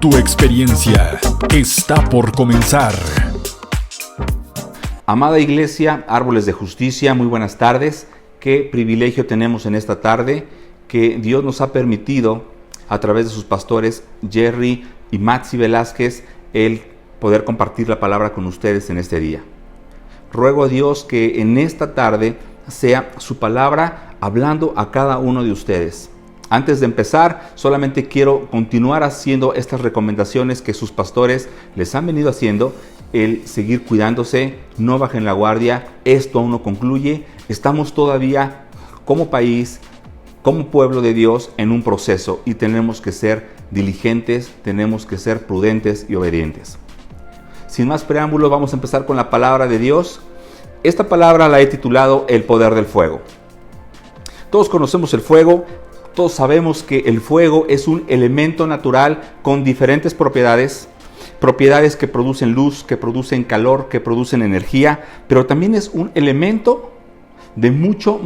Tu experiencia está por comenzar. Amada Iglesia, Árboles de Justicia, muy buenas tardes. Qué privilegio tenemos en esta tarde que Dios nos ha permitido, a través de sus pastores Jerry y Maxi Velázquez, el poder compartir la palabra con ustedes en este día. Ruego a Dios que en esta tarde sea su palabra hablando a cada uno de ustedes. Antes de empezar, solamente quiero continuar haciendo estas recomendaciones que sus pastores les han venido haciendo: el seguir cuidándose, no bajen la guardia, esto aún no concluye, estamos todavía como país, como pueblo de Dios en un proceso y tenemos que ser diligentes, tenemos que ser prudentes y obedientes. Sin más preámbulos, vamos a empezar con la palabra de Dios. Esta palabra la he titulado El poder del fuego. Todos conocemos el fuego. Todos sabemos que el fuego es un elemento natural con diferentes propiedades que producen luz, que producen calor, que producen energía, pero también es un elemento de mucho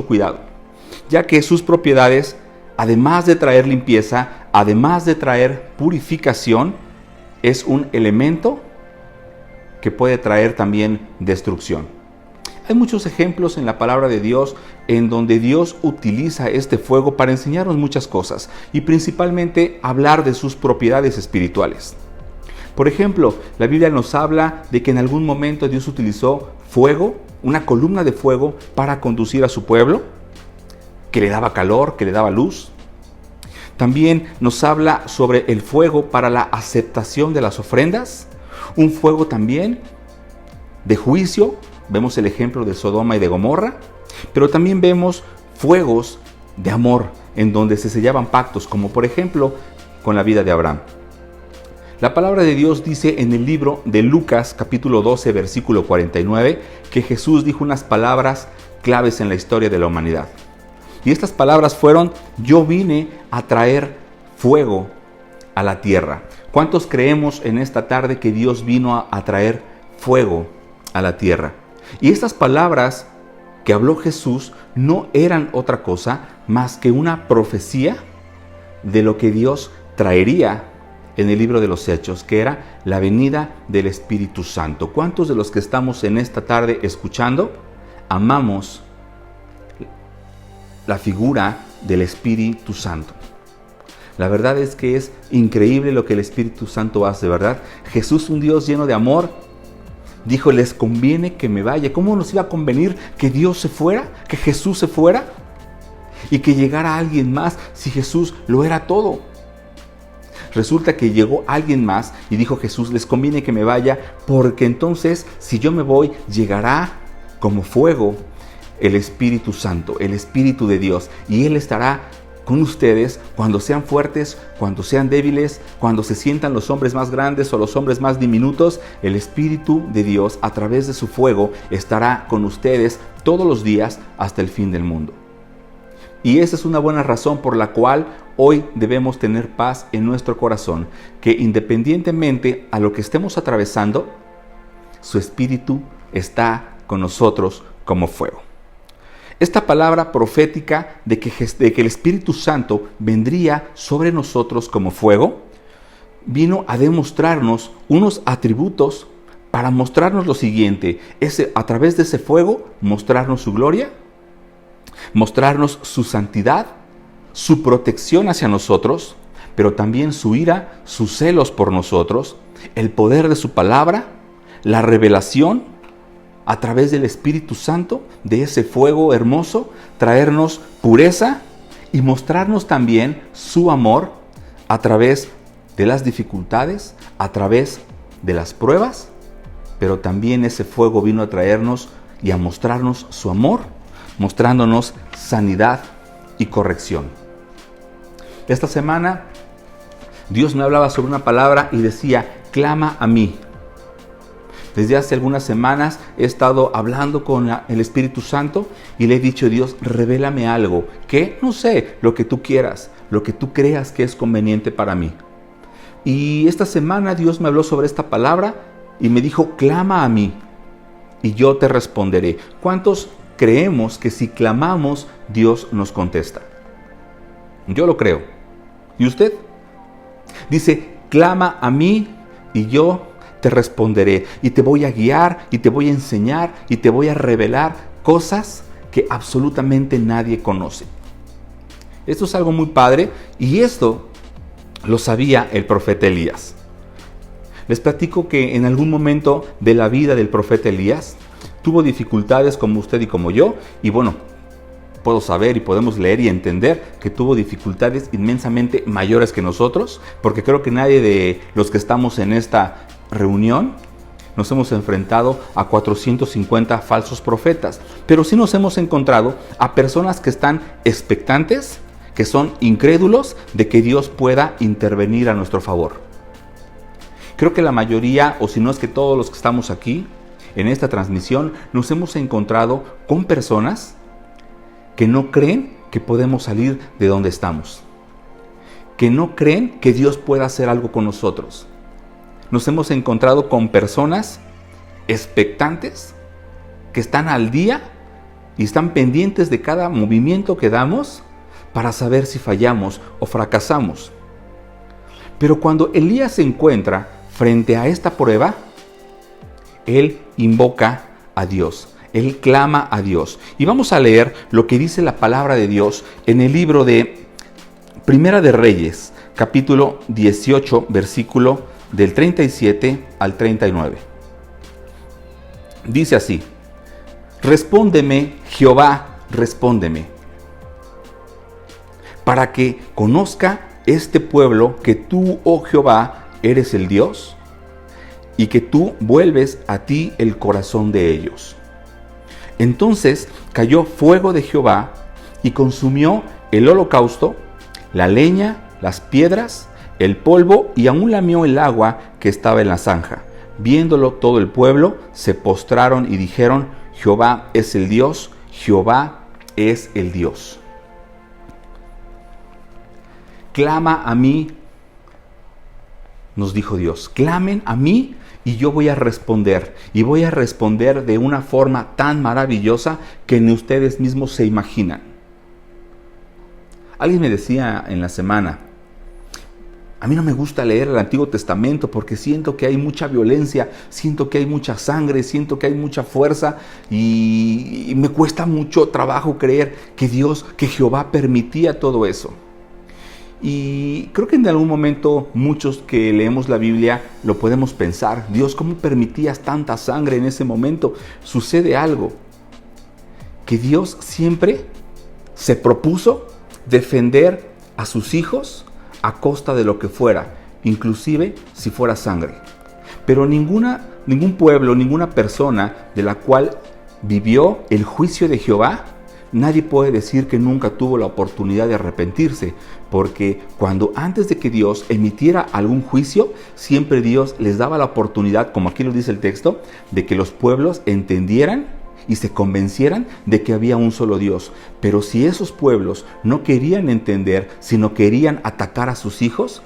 cuidado, ya que sus propiedades, además de traer limpieza, además de traer purificación, es un elemento que puede traer también destrucción. Hay muchos ejemplos en la palabra de Dios en donde Dios utiliza este fuego para enseñarnos muchas cosas y principalmente hablar de sus propiedades espirituales. Por ejemplo, la Biblia nos habla de que en algún momento Dios utilizó fuego, una columna de fuego, para conducir a su pueblo, que le daba calor, que le daba luz. También nos habla sobre el fuego para la aceptación de las ofrendas, un fuego también de juicio. Vemos el ejemplo de Sodoma y de Gomorra, pero también vemos fuegos de amor en donde se sellaban pactos, como por ejemplo con la vida de Abraham. La palabra de Dios dice en el libro de Lucas, capítulo 12, versículo 49, que Jesús dijo unas palabras claves en la historia de la humanidad. Y estas palabras fueron: yo vine a traer fuego a la tierra. ¿Cuántos creemos en esta tarde que Dios vino a traer fuego a la tierra? Y estas palabras que habló Jesús no eran otra cosa más que una profecía de lo que Dios traería en el libro de los Hechos, que era la venida del Espíritu Santo. ¿Cuántos de los que estamos en esta tarde escuchando amamos la figura del Espíritu Santo? La verdad es que es increíble lo que el Espíritu Santo hace, ¿verdad? Jesús, un Dios lleno de amor, dijo: les conviene que me vaya. ¿Cómo nos iba a convenir que Dios se fuera? Que Jesús se fuera y que llegara alguien más si Jesús lo era todo. Resulta que llegó alguien más y dijo Jesús: les conviene que me vaya, porque entonces si yo me voy, llegará como fuego el Espíritu Santo, el Espíritu de Dios, y Él estará con ustedes cuando sean fuertes, cuando sean débiles, cuando se sientan los hombres más grandes o los hombres más diminutos. El Espíritu de Dios, a través de su fuego, estará con ustedes todos los días hasta el fin del mundo. Y esa es una buena razón por la cual hoy debemos tener paz en nuestro corazón, que independientemente a lo que estemos atravesando, su Espíritu está con nosotros como fuego. Esta palabra profética de que el Espíritu Santo vendría sobre nosotros como fuego, vino a demostrarnos unos atributos para mostrarnos lo siguiente: a través de ese fuego, mostrarnos su gloria, mostrarnos su santidad, su protección hacia nosotros, pero también su ira, sus celos por nosotros, el poder de su palabra, la revelación a través del Espíritu Santo, de ese fuego hermoso, traernos pureza y mostrarnos también su amor a través de las dificultades, a través de las pruebas, pero también ese fuego vino a traernos y a mostrarnos su amor, mostrándonos sanidad y corrección. Esta semana Dios me hablaba sobre una palabra y decía: clama a mí. Desde hace algunas semanas he estado hablando con el Espíritu Santo y le he dicho: Dios, revélame algo, que no sé, lo que tú quieras, lo que tú creas que es conveniente para mí. Y esta semana Dios me habló sobre esta palabra y me dijo: clama a mí y yo te responderé. ¿Cuántos creemos que si clamamos, Dios nos contesta? Yo lo creo. ¿Y usted? Dice: clama a mí y yo te responderé y te voy a guiar y te voy a enseñar y te voy a revelar cosas que absolutamente nadie conoce. Esto es algo muy padre y esto lo sabía el profeta Elías. Les platico que en algún momento de la vida del profeta Elías tuvo dificultades como usted y como yo, y bueno, puedo saber y podemos leer y entender que tuvo dificultades inmensamente mayores que nosotros, porque creo que nadie de los que estamos en esta reunión nos hemos enfrentado a 450 falsos profetas, pero sí nos hemos encontrado a personas que están expectantes, que son incrédulos de que Dios pueda intervenir a nuestro favor. Creo que la mayoría, o si no es que todos los que estamos aquí en esta transmisión, nos hemos encontrado con personas que no creen que podemos salir de donde estamos, que no creen que Dios pueda hacer algo con nosotros. Nos hemos encontrado con personas expectantes que están al día y están pendientes de cada movimiento que damos para saber si fallamos o fracasamos. Pero cuando Elías se encuentra frente a esta prueba, él invoca a Dios, él clama a Dios. Y vamos a leer lo que dice la palabra de Dios en el libro de Primera de Reyes, capítulo 18, versículo del 37 al 39. Dice así: respóndeme, Jehová, respóndeme, para que conozca este pueblo que tú, oh Jehová, eres el Dios, y que tú vuelves a ti el corazón de ellos. Entonces cayó fuego de Jehová y consumió el holocausto, la leña, las piedras, el polvo y aún lamió el agua que estaba en la zanja. Viéndolo todo el pueblo, se postraron y dijeron: Jehová es el Dios, Jehová es el Dios. Clama a mí, nos dijo Dios, clamen a mí y yo voy a responder. Y voy a responder de una forma tan maravillosa que ni ustedes mismos se imaginan. Alguien me decía en la semana: a mí no me gusta leer el Antiguo Testamento porque siento que hay mucha violencia, siento que hay mucha sangre, siento que hay mucha fuerza y me cuesta mucho trabajo creer que Dios, que Jehová permitía todo eso. Y creo que en algún momento muchos que leemos la Biblia lo podemos pensar: Dios, ¿cómo permitías tanta sangre en ese momento? Sucede algo, que Dios siempre se propuso defender a sus hijos a costa de lo que fuera, inclusive si fuera sangre. Pero ningún pueblo, ninguna persona de la cual vivió el juicio de Jehová, nadie puede decir que nunca tuvo la oportunidad de arrepentirse, porque cuando antes de que Dios emitiera algún juicio, siempre Dios les daba la oportunidad, como aquí lo dice el texto, de que los pueblos entendieran y se convencieran de que había un solo Dios. Pero si esos pueblos no querían entender, sino querían atacar a sus hijos,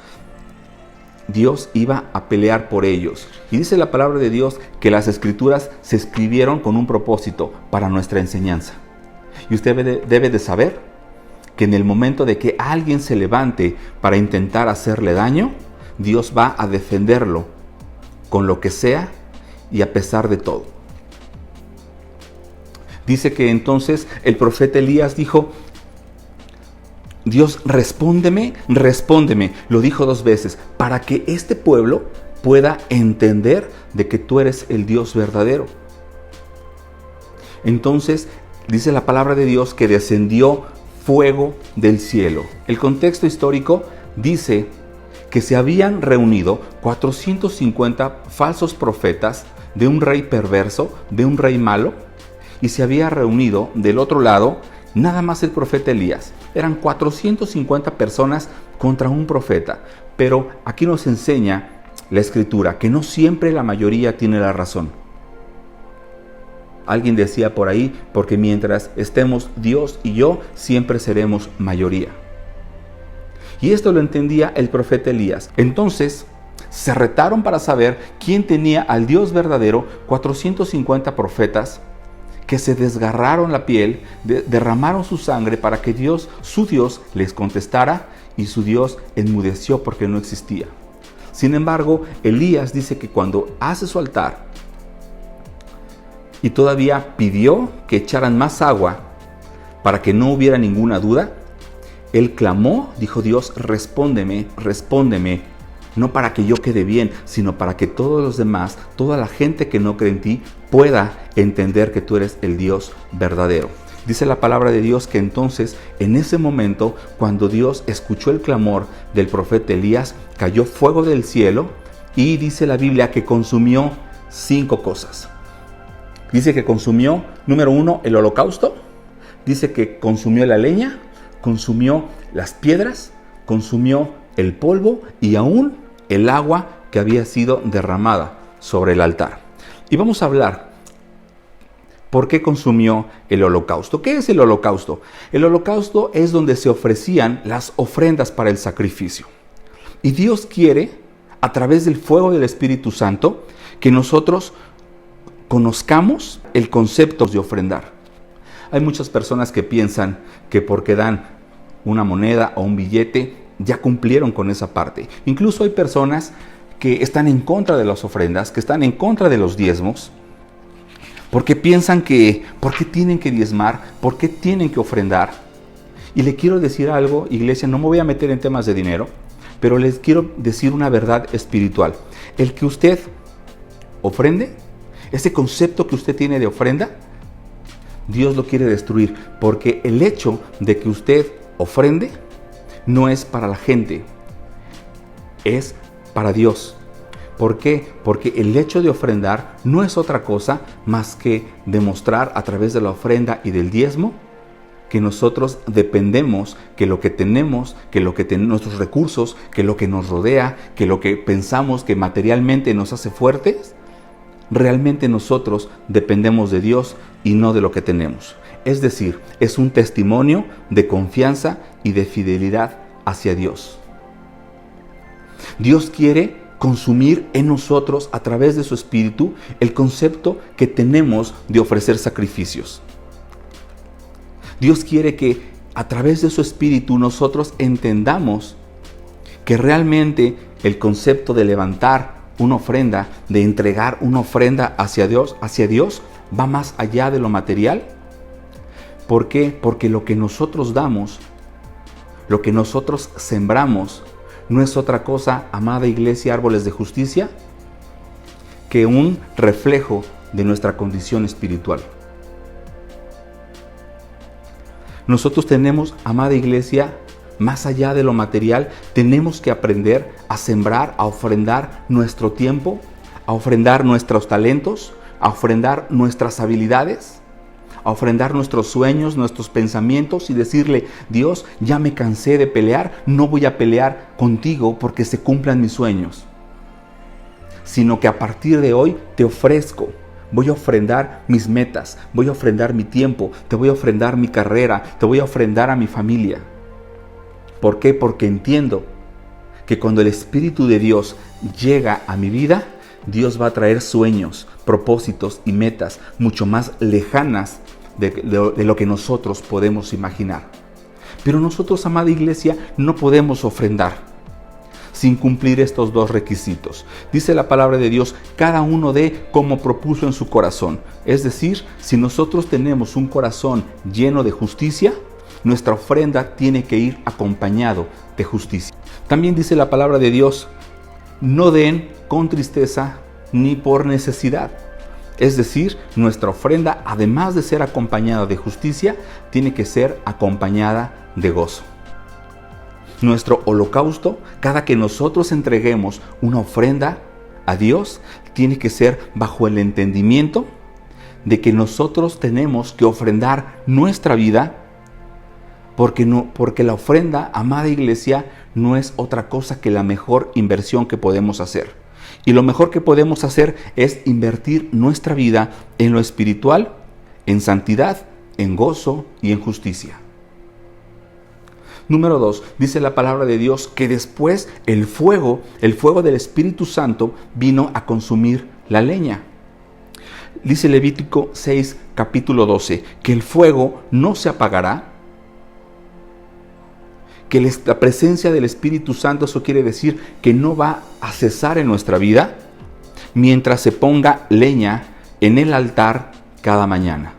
Dios iba a pelear por ellos. Y dice la palabra de Dios que las Escrituras se escribieron con un propósito para nuestra enseñanza. Y usted debe de saber que en el momento de que alguien se levante para intentar hacerle daño, Dios va a defenderlo con lo que sea y a pesar de todo. Dice que entonces el profeta Elías dijo: Dios, respóndeme, respóndeme. Lo dijo 2 veces, para que este pueblo pueda entender de que tú eres el Dios verdadero. Entonces dice la palabra de Dios que descendió fuego del cielo. El contexto histórico dice que se habían reunido 450 falsos profetas de un rey perverso, de un rey malo, y se había reunido del otro lado nada más el profeta Elías. Eran 450 personas contra un profeta. Pero aquí nos enseña la Escritura que no siempre la mayoría tiene la razón. Alguien decía por ahí: porque mientras estemos Dios y yo, siempre seremos mayoría. Y esto lo entendía el profeta Elías. Entonces se retaron para saber quién tenía al Dios verdadero. 450 profetas que se desgarraron la piel, derramaron su sangre para que Dios, su Dios, les contestara, y su Dios enmudeció porque no existía. Sin embargo, Elías dice que cuando hace su altar y todavía pidió que echaran más agua para que no hubiera ninguna duda, él clamó, dijo: Dios, respóndeme, respóndeme, no para que yo quede bien, sino para que todos los demás, toda la gente que no cree en ti, pueda entender que tú eres el Dios verdadero. Dice la palabra de Dios que entonces, en ese momento, cuando Dios escuchó el clamor del profeta Elías, cayó fuego del cielo y dice la Biblia que consumió 5 cosas. Dice que consumió, número 1, el holocausto. Dice que consumió la leña, consumió las piedras, consumió el polvo y aún el agua que había sido derramada sobre el altar. Y vamos a hablar por qué consumió el holocausto. ¿Qué es el holocausto? El holocausto es donde se ofrecían las ofrendas para el sacrificio. Y Dios quiere, a través del fuego del Espíritu Santo, que nosotros conozcamos el concepto de ofrendar. Hay muchas personas que piensan que porque dan una moneda o un billete, ya cumplieron con esa parte. Incluso hay personas que están en contra de las ofrendas, que están en contra de los diezmos, porque piensan que, ¿por qué tienen que diezmar? ¿Por qué tienen que ofrendar? Y le quiero decir algo, iglesia, no me voy a meter en temas de dinero, pero les quiero decir una verdad espiritual. El que usted ofrende, ese concepto que usted tiene de ofrenda, Dios lo quiere destruir, porque el hecho de que usted ofrende no es para la gente, es para Dios. ¿Por qué? Porque el hecho de ofrendar no es otra cosa más que demostrar a través de la ofrenda y del diezmo que nosotros dependemos, que lo que tenemos, que lo que nuestros recursos, que lo que nos rodea, que lo que pensamos que materialmente nos hace fuertes, realmente nosotros dependemos de Dios y no de lo que tenemos. Es decir, es un testimonio de confianza y de fidelidad hacia Dios. Dios quiere consumir en nosotros, a través de su Espíritu, el concepto que tenemos de ofrecer sacrificios. Dios quiere que a través de su Espíritu nosotros entendamos que realmente el concepto de levantar una ofrenda, de entregar una ofrenda hacia Dios, va más allá de lo material. ¿Por qué? Porque lo que nosotros damos, lo que nosotros sembramos, no es otra cosa, amada iglesia, árboles de justicia, que un reflejo de nuestra condición espiritual. Nosotros tenemos, amada iglesia, más allá de lo material, tenemos que aprender a sembrar, a ofrendar nuestro tiempo, a ofrendar nuestros talentos, a ofrendar nuestras habilidades, a ofrendar nuestros sueños, nuestros pensamientos y decirle: Dios, ya me cansé de pelear, no voy a pelear contigo porque se cumplan mis sueños, sino que a partir de hoy te ofrezco. Voy a ofrendar mis metas, voy a ofrendar mi tiempo, te voy a ofrendar mi carrera, te voy a ofrendar a mi familia. ¿Por qué? Porque entiendo que cuando el Espíritu de Dios llega a mi vida, Dios va a traer sueños, propósitos y metas mucho más lejanas de lo que nosotros podemos imaginar. Pero nosotros, amada iglesia, no podemos ofrendar sin cumplir estos 2 requisitos. Dice la palabra de Dios: cada uno dé como propuso en su corazón. Es decir, si nosotros tenemos un corazón lleno de justicia, nuestra ofrenda tiene que ir acompañado de justicia. También dice la palabra de Dios: no den con tristeza ni por necesidad. Es decir, nuestra ofrenda, además de ser acompañada de justicia, tiene que ser acompañada de gozo. Nuestro holocausto, cada que nosotros entreguemos una ofrenda a Dios, tiene que ser bajo el entendimiento de que nosotros tenemos que ofrendar nuestra vida, porque la ofrenda, amada iglesia, no es otra cosa que la mejor inversión que podemos hacer. Y lo mejor que podemos hacer es invertir nuestra vida en lo espiritual, en santidad, en gozo y en justicia. Número 2, dice la palabra de Dios que después el fuego del Espíritu Santo vino a consumir la leña. Dice Levítico 6, capítulo 12, que el fuego no se apagará, que la presencia del Espíritu Santo, eso quiere decir que no va a cesar en nuestra vida mientras se ponga leña en el altar cada mañana.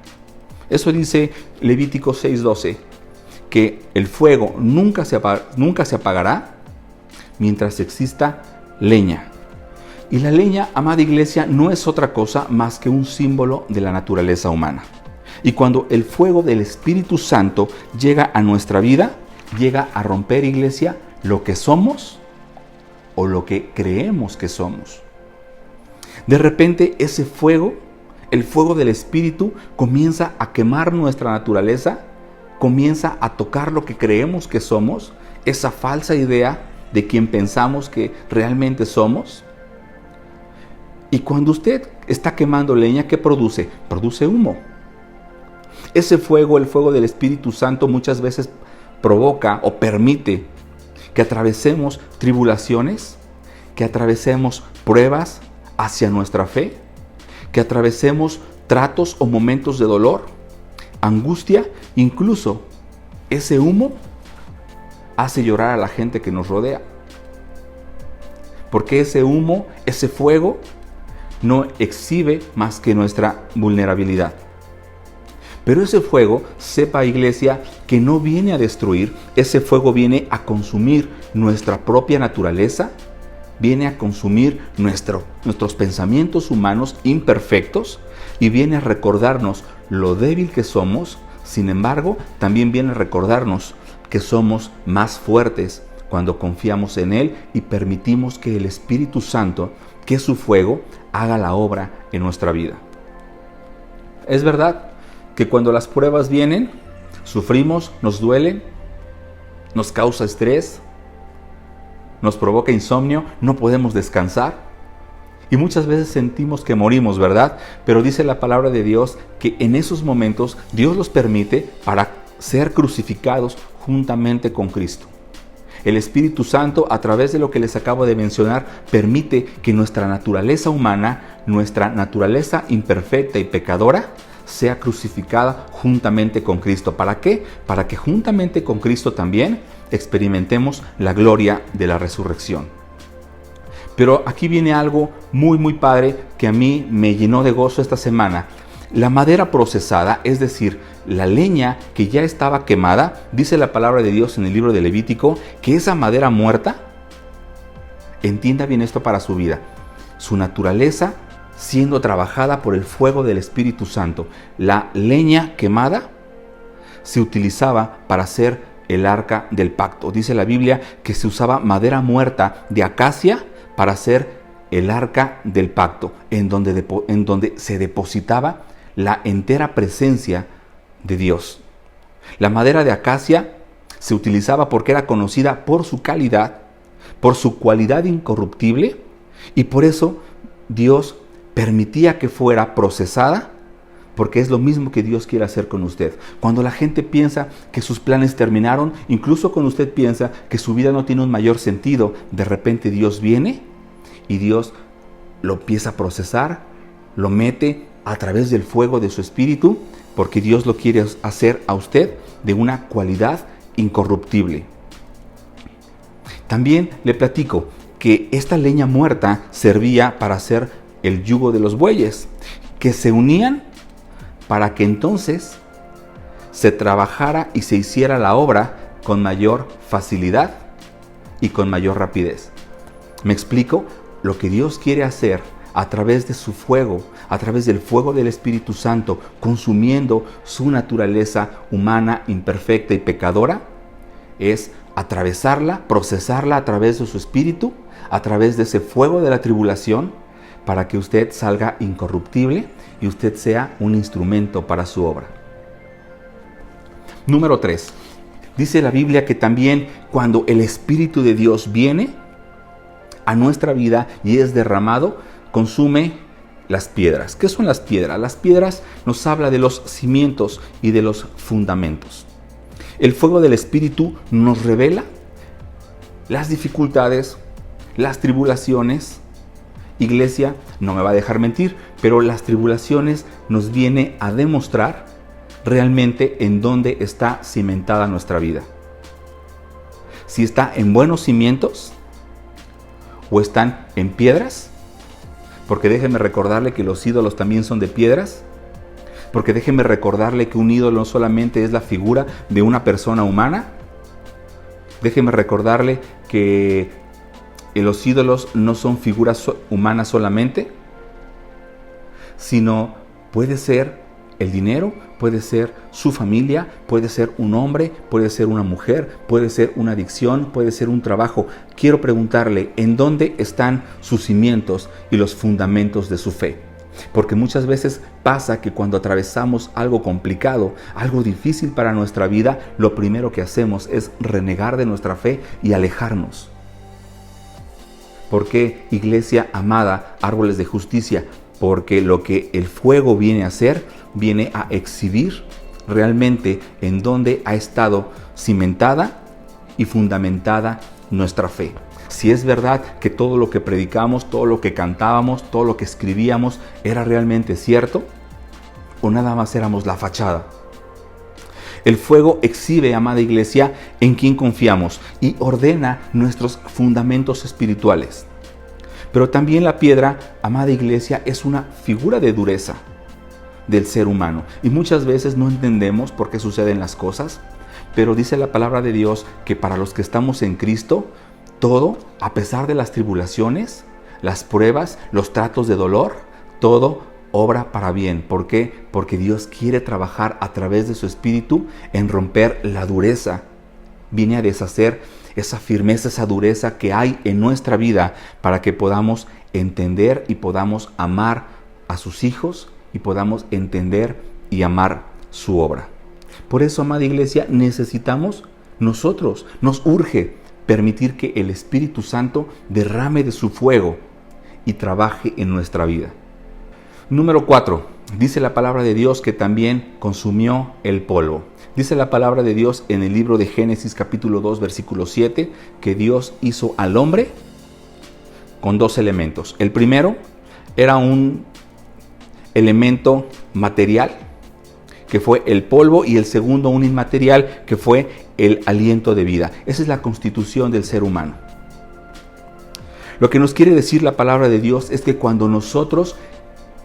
Eso dice Levítico 6:12, que el fuego nunca se apagará mientras exista leña. Y la leña, amada iglesia, no es otra cosa más que un símbolo de la naturaleza humana. Y cuando el fuego del Espíritu Santo llega a nuestra vida, llega a romper, iglesia, lo que somos o lo que creemos que somos. De repente ese fuego, el fuego del Espíritu, comienza a quemar nuestra naturaleza, comienza a tocar lo que creemos que somos, esa falsa idea de quien pensamos que realmente somos. Y cuando usted está quemando leña, ¿qué produce? Produce humo. Ese fuego, el fuego del Espíritu Santo, muchas veces provoca o permite que atravesemos tribulaciones, que atravesemos pruebas hacia nuestra fe, que atravesemos tratos o momentos de dolor, angustia. Incluso ese humo hace llorar a la gente que nos rodea. Porque ese humo, ese fuego, no exhibe más que nuestra vulnerabilidad. Pero ese fuego, sepa, iglesia, que no viene a destruir, ese fuego viene a consumir nuestra propia naturaleza, viene a consumir nuestros pensamientos humanos imperfectos y viene a recordarnos lo débil que somos. Sin embargo, también viene a recordarnos que somos más fuertes cuando confiamos en Él y permitimos que el Espíritu Santo, que es su fuego, haga la obra en nuestra vida. Es verdad que cuando las pruebas vienen, sufrimos, nos duelen, nos causa estrés, nos provoca insomnio, no podemos descansar y muchas veces sentimos que morimos, ¿verdad? Pero dice la palabra de Dios que en esos momentos Dios los permite para ser crucificados juntamente con Cristo. El Espíritu Santo, a través de lo que les acabo de mencionar, permite que nuestra naturaleza humana, nuestra naturaleza imperfecta y pecadora, sea crucificada juntamente con Cristo. ¿Para qué? Para que juntamente con Cristo también experimentemos la gloria de la resurrección. Pero aquí viene algo muy padre que a mí me llenó de gozo esta semana. La madera procesada, es decir, la leña que ya estaba quemada, dice la palabra de Dios en el libro de Levítico, que esa madera muerta, entienda bien esto para su vida, su naturaleza siendo trabajada por el fuego del Espíritu Santo. La leña quemada se utilizaba para hacer el arca del pacto. Dice la Biblia que se usaba madera muerta de acacia para hacer el arca del pacto, en donde se depositaba la entera presencia de Dios. La madera de acacia se utilizaba porque era conocida por su calidad, por su cualidad incorruptible, y por eso Dios permitía que fuera procesada, porque es lo mismo que Dios quiere hacer con usted. Cuando la gente piensa que sus planes terminaron, incluso cuando usted piensa que su vida no tiene un mayor sentido, de repente Dios viene y Dios lo empieza a procesar, lo mete a través del fuego de su Espíritu, porque Dios lo quiere hacer a usted de una cualidad incorruptible. También le platico que esta leña muerta servía para hacer el yugo de los bueyes, que se unían para que entonces se trabajara y se hiciera la obra con mayor facilidad y con mayor rapidez. ¿Me explico? Lo que Dios quiere hacer a través de su fuego, a través del fuego del Espíritu Santo, consumiendo su naturaleza humana, imperfecta y pecadora, es atravesarla, procesarla a través de su Espíritu, a través de ese fuego de la tribulación, para que usted salga incorruptible y usted sea un instrumento para su obra. Número 3. Dice la Biblia que también cuando el Espíritu de Dios viene a nuestra vida y es derramado, consume las piedras. ¿Qué son las piedras? Las piedras nos habla de los cimientos y de los fundamentos. El fuego del Espíritu nos revela las dificultades, las tribulaciones. Iglesia, no me va a dejar mentir, pero las tribulaciones nos viene a demostrar realmente en dónde está cimentada nuestra vida. si está en buenos cimientos o están en piedras. Porque déjeme recordarle que los ídolos también son de piedras. Porque déjeme recordarle que un ídolo no solamente es la figura de una persona humana. Déjeme recordarle que los ídolos no son figuras humanas solamente, sino puede ser el dinero, puede ser su familia, puede ser un hombre, puede ser una mujer, puede ser una adicción, puede ser un trabajo. Quiero preguntarle, ¿en dónde están sus cimientos y los fundamentos de su fe? Porque muchas veces pasa que cuando atravesamos algo complicado, algo difícil para nuestra vida, lo primero que hacemos es renegar de nuestra fe y alejarnos. ¿Por qué, iglesia amada, árboles de justicia? Porque lo que el fuego viene a hacer, viene a exhibir realmente en dónde ha estado cimentada y fundamentada nuestra fe. Si es verdad que todo lo que predicamos, todo lo que cantábamos, todo lo que escribíamos era realmente cierto, o nada más éramos la fachada. El fuego exhibe, amada iglesia, en quién confiamos y ordena nuestros fundamentos espirituales. Pero también la piedra, amada iglesia, es una figura de dureza del ser humano. Y muchas veces no entendemos por qué suceden las cosas, pero dice la palabra de Dios que para los que estamos en Cristo, todo, a pesar de las tribulaciones, las pruebas, los tratos de dolor, todo obra para bien. ¿Por qué? Porque Dios quiere trabajar a través de su Espíritu en romper la dureza. Viene a deshacer esa firmeza, esa dureza que hay en nuestra vida para que podamos entender y podamos amar a sus hijos y podamos entender y amar su obra. Por eso, amada iglesia, necesitamos nosotros, nos urge permitir que el Espíritu Santo derrame de su fuego y trabaje en nuestra vida. Número 4. Dice la palabra de Dios que también consumió el polvo. Dice la palabra de Dios en el libro de Génesis capítulo 2 versículo 7 que Dios hizo al hombre con dos elementos. El primero era un elemento material que fue el polvo y el segundo un inmaterial que fue el aliento de vida. Esa es la constitución del ser humano. Lo que nos quiere decir la palabra de Dios es que cuando nosotros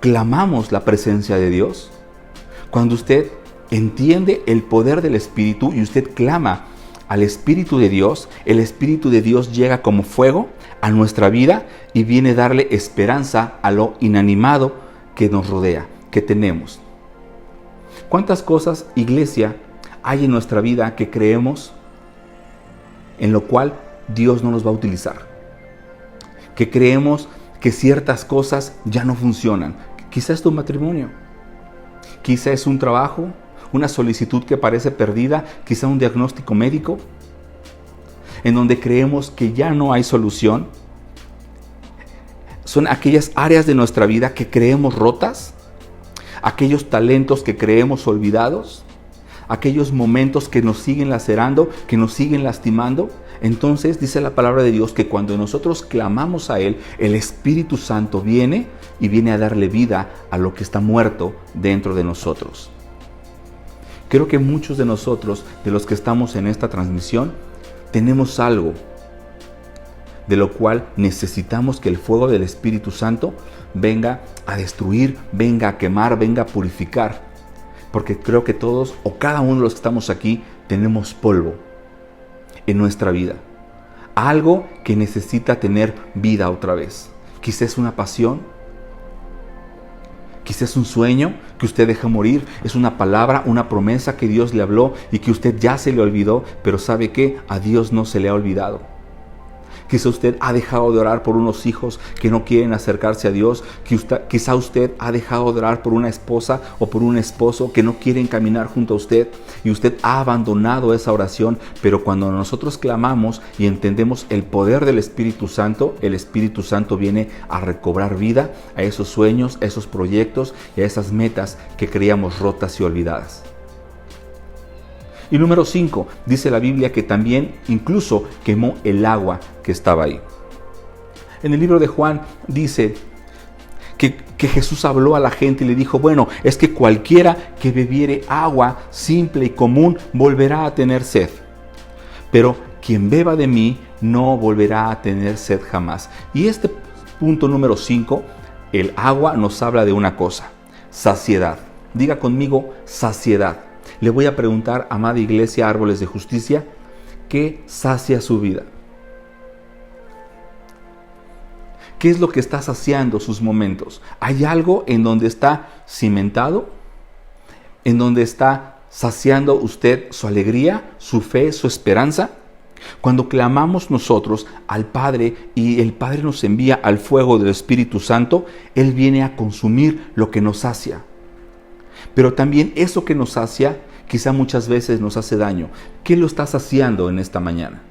clamamos la presencia de Dios, cuando usted entiende el poder del Espíritu y usted clama al Espíritu de Dios, el Espíritu de Dios llega como fuego a nuestra vida y viene a darle esperanza a lo inanimado que nos rodea, que tenemos. ¿Cuántas cosas, iglesia, hay en nuestra vida que creemos en lo cual Dios no nos va a utilizar? Que creemos que ciertas cosas ya no funcionan. Quizás es tu matrimonio, quizás es un trabajo, una solicitud que parece perdida, quizá un diagnóstico médico, en donde creemos que ya no hay solución. Son aquellas áreas de nuestra vida que creemos rotas, aquellos talentos que creemos olvidados, aquellos momentos que nos siguen lacerando, que nos siguen lastimando. Entonces dice la palabra de Dios que cuando nosotros clamamos a Él, el Espíritu Santo viene y viene a darle vida a lo que está muerto dentro de nosotros. Creo que muchos de nosotros, de los que estamos en esta transmisión, tenemos algo de lo cual necesitamos que el fuego del Espíritu Santo venga a destruir, venga a quemar, venga a purificar. Porque creo que todos o cada uno de los que estamos aquí tenemos polvo en nuestra vida. Algo que necesita tener vida otra vez. Quizás es una pasión, quizás es un sueño que usted deja morir, es una palabra, una promesa que Dios le habló y que usted ya se le olvidó, pero ¿sabe qué? A Dios no se le ha olvidado. Quizá usted ha dejado de orar por unos hijos que no quieren acercarse a Dios. Quizá usted ha dejado de orar por una esposa o por un esposo que no quieren caminar junto a usted. Y usted ha abandonado esa oración. Pero cuando nosotros clamamos y entendemos el poder del Espíritu Santo, el Espíritu Santo viene a recobrar vida a esos sueños, a esos proyectos y a esas metas que creíamos rotas y olvidadas. Y número 5, dice la Biblia que también incluso quemó el agua que estaba ahí. En el libro de Juan dice que Jesús habló a la gente y le dijo, bueno, es que cualquiera que bebiere agua simple y común volverá a tener sed. Pero quien beba de mí no volverá a tener sed jamás. Y este punto número 5, el agua nos habla de una cosa: saciedad. Diga conmigo, saciedad. Le voy a preguntar, amada iglesia, Árboles de Justicia, ¿qué sacia su vida? ¿Qué es lo que está saciando sus momentos? ¿Hay algo en donde está cimentado? ¿En donde está saciando usted su alegría, su fe, su esperanza? Cuando clamamos nosotros al Padre y el Padre nos envía al fuego del Espíritu Santo, Él viene a consumir lo que nos sacia. Pero también eso que nos sacia, quizá muchas veces nos hace daño. ¿Qué lo está saciando en esta mañana?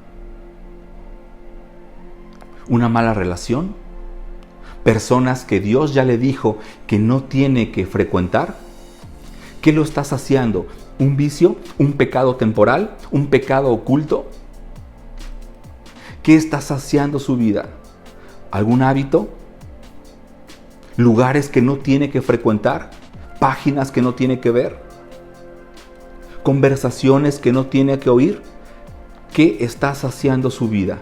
¿Una mala relación? ¿Personas que Dios ya le dijo que no tiene que frecuentar? ¿Qué lo está saciando? ¿Un vicio? ¿Un pecado temporal? ¿Un pecado oculto? ¿Qué está saciando su vida? ¿Algún hábito? ¿Lugares que no tiene que frecuentar? ¿Páginas que no tiene que ver? ¿Conversaciones que no tiene que oír? ¿Qué está saciando su vida?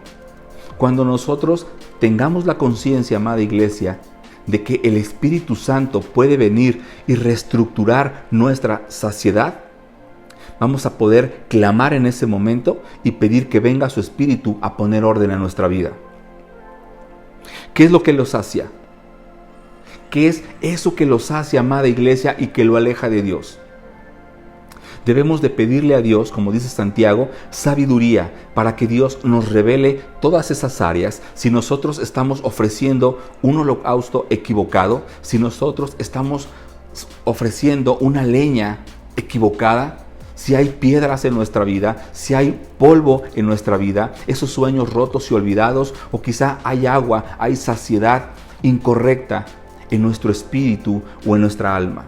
Cuando nosotros tengamos la conciencia, amada iglesia, de que el Espíritu Santo puede venir y reestructurar nuestra saciedad, vamos a poder clamar en ese momento y pedir que venga su Espíritu a poner orden a nuestra vida. ¿Qué es lo que lo sacia? ¿Qué es eso que lo sacia, amada iglesia, y que lo aleja de Dios? Debemos de pedirle a Dios, como dice Santiago, sabiduría para que Dios nos revele todas esas áreas. Si nosotros estamos ofreciendo un holocausto equivocado, si nosotros estamos ofreciendo una leña equivocada, si hay piedras en nuestra vida, si hay polvo en nuestra vida, esos sueños rotos y olvidados, o quizá hay agua, hay saciedad incorrecta en nuestro espíritu o en nuestra alma.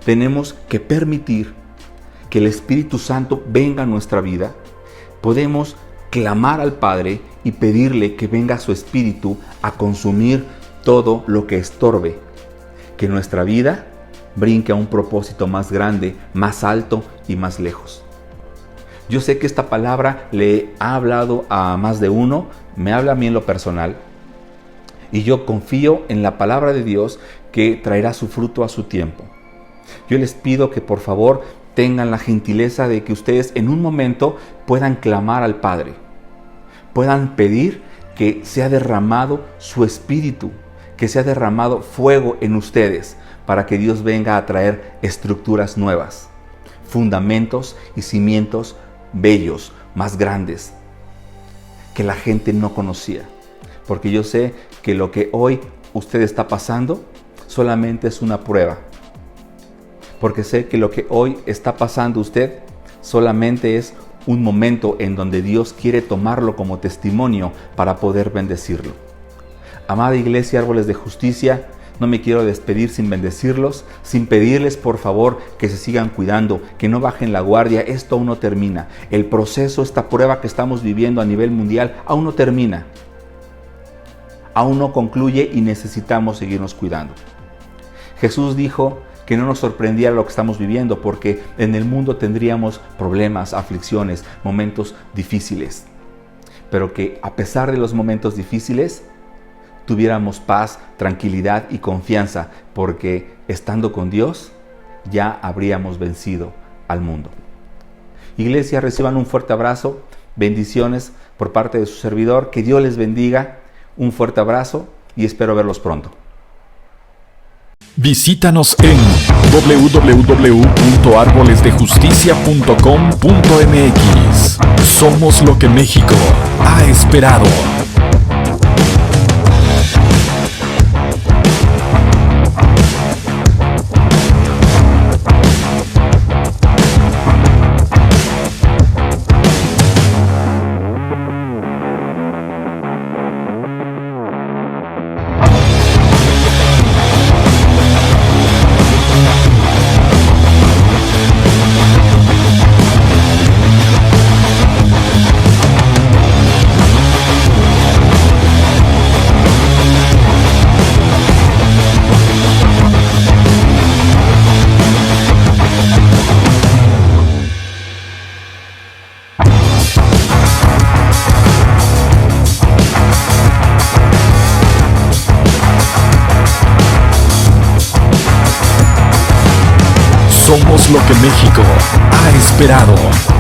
Tenemos que permitir que el Espíritu Santo venga a nuestra vida. Podemos clamar al Padre y pedirle que venga su Espíritu a consumir todo lo que estorbe, que nuestra vida brinque a un propósito más grande, más alto y más lejos. Yo sé que esta palabra le ha hablado a más de uno, me habla a mí en lo personal, y yo confío en la palabra de Dios que traerá su fruto a su tiempo. Yo les pido que por favor tengan la gentileza de que ustedes en un momento puedan clamar al Padre, puedan pedir que sea derramado su Espíritu, que sea derramado fuego en ustedes, para que Dios venga a traer estructuras nuevas, fundamentos y cimientos bellos, más grandes, que la gente no conocía. Porque yo sé que lo que hoy usted está pasando solamente es una prueba. Porque sé que lo que hoy está pasando usted solamente es un momento en donde Dios quiere tomarlo como testimonio para poder bendecirlo. Amada iglesia, Árboles de Justicia, no me quiero despedir sin bendecirlos, sin pedirles por favor que se sigan cuidando, que no bajen la guardia. Esto aún no termina. El proceso, esta prueba que estamos viviendo a nivel mundial, aún no termina. Aún no concluye y necesitamos seguirnos cuidando. Jesús dijo que no nos sorprendiera lo que estamos viviendo, porque en el mundo tendríamos problemas, aflicciones, momentos difíciles. Pero que a pesar de los momentos difíciles, tuviéramos paz, tranquilidad y confianza, porque estando con Dios ya habríamos vencido al mundo. Iglesia, reciban un fuerte abrazo, bendiciones por parte de su servidor, que Dios les bendiga, un fuerte abrazo y espero verlos pronto. Visítanos en www.arbolesdejusticia.com.mx. Somos lo que México ha esperado. Somos lo que México ha esperado.